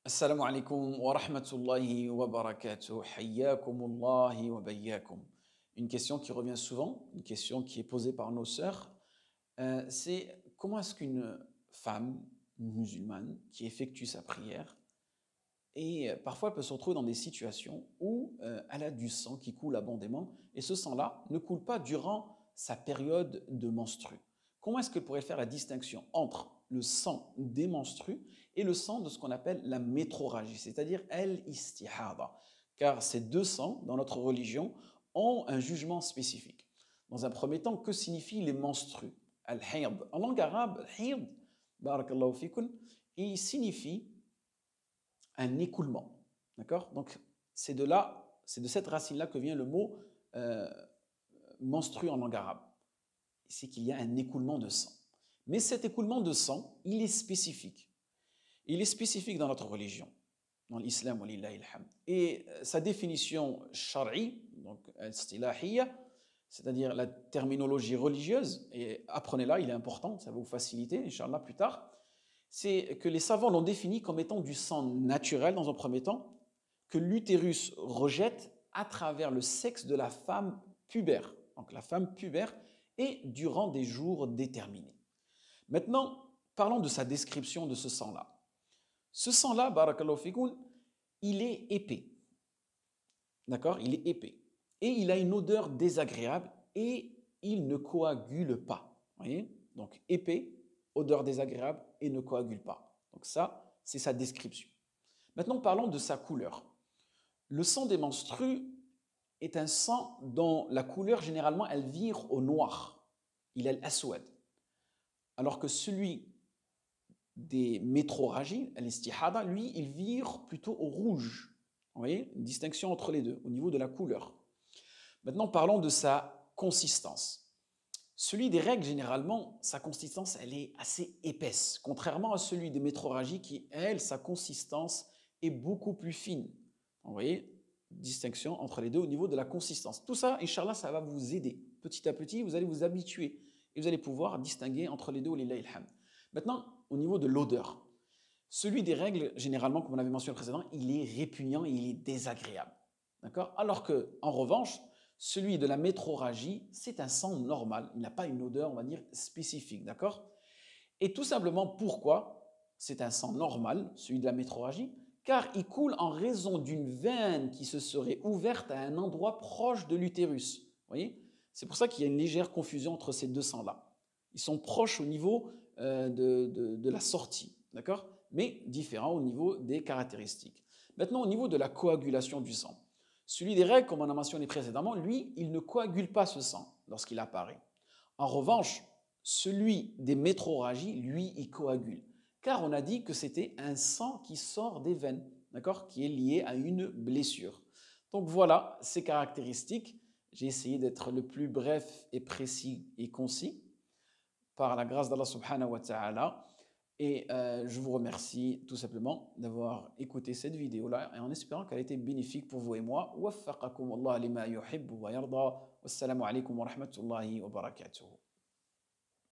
Assalamu alaikum wa rahmatullahi wa barakatuh. Hayyakumullah wa bayyakum. Une question qui revient souvent, une question qui est posée par nos sœurs, c'est comment est-ce qu'une femme musulmane qui effectue sa prière et parfois elle peut se retrouver dans des situations où elle a du sang qui coule abondamment et ce sang-là ne coule pas durant sa période de menstrue. Comment est-ce qu'elle pourrait faire la distinction entre le sang des menstrues et le sang de ce qu'on appelle la métrorragie, c'est-à-dire al-istihada? Car ces deux sangs, dans notre religion, ont un jugement spécifique. Dans un premier temps, que signifient les menstrues? Al-hayd. En langue arabe, al-hayd, barakallahu fikun, il signifie un écoulement. D'accord? Donc, c'est de là, c'est de cette racine-là que vient le mot euh, menstru en langue arabe. C'est qu'il y a un écoulement de sang. Mais cet écoulement de sang, il est spécifique. Il est spécifique dans notre religion, dans l'islam, walillahi alhamd. Et sa définition shar'i, donc al-istilahiyya, c'est-à-dire la terminologie religieuse, et apprenez-la, il est important, ça va vous faciliter, Inch'Allah, plus tard, c'est que les savants l'ont défini comme étant du sang naturel, dans un premier temps, que l'utérus rejette à travers le sexe de la femme pubère. Donc la femme pubère, et durant des jours déterminés. Maintenant, parlons de sa description de ce sang-là. Ce sang-là, barakallahu fikoun, il est épais. D'accord? Il est épais. Et il a une odeur désagréable et il ne coagule pas. Vous voyez? Donc épais, odeur désagréable et ne coagule pas. Donc ça, c'est sa description. Maintenant, parlons de sa couleur. Le sang des menstrues est un sang dont la couleur, généralement, elle vire au noir. Il est l'aswad. Alors que celui des métrorragies, l'istihada, lui, il vire plutôt au rouge. Vous voyez, une distinction entre les deux, au niveau de la couleur. Maintenant, parlons de sa consistance. Celui des règles, généralement, sa consistance, elle est assez épaisse, contrairement à celui des métrorragies qui, elle, sa consistance est beaucoup plus fine. Vous voyez, distinction entre les deux au niveau de la consistance. Tout ça, Inch'Allah, ça va vous aider. Petit à petit, vous allez vous habituer et vous allez pouvoir distinguer entre les deux. Maintenant, au niveau de l'odeur, celui des règles, généralement, comme on avait mentionné précédemment, il est répugnant et il est désagréable. D'accord? Alors que, en revanche, celui de la métrorragie, c'est un sang normal. Il n'a pas une odeur, on va dire, spécifique. D'accord? Et tout simplement, pourquoi c'est un sang normal, celui de la métrorragie? Car il coule en raison d'une veine qui se serait ouverte à un endroit proche de l'utérus. Vous voyez? C'est pour ça qu'il y a une légère confusion entre ces deux sangs-là. Ils sont proches au niveau de la sortie, d'accord? Mais différents au niveau des caractéristiques. Maintenant, au niveau de la coagulation du sang. Celui des règles, comme on a mentionné précédemment, lui, il ne coagule pas ce sang lorsqu'il apparaît. En revanche, celui des métrorragies, lui, il coagule. Car on a dit que c'était un sang qui sort des veines, d'accord, qui est lié à une blessure. Donc voilà ces caractéristiques. J'ai essayé d'être le plus bref et précis et concis par la grâce d'Allah subhanahu wa ta'ala. Et je vous remercie tout simplement d'avoir écouté cette vidéo-là et en espérant qu'elle a été bénéfique pour vous et moi. Waffaqakum Allah lima yuhibbu wa yarda. Wassalamu alaikum wa rahmatullahi wa barakatuh.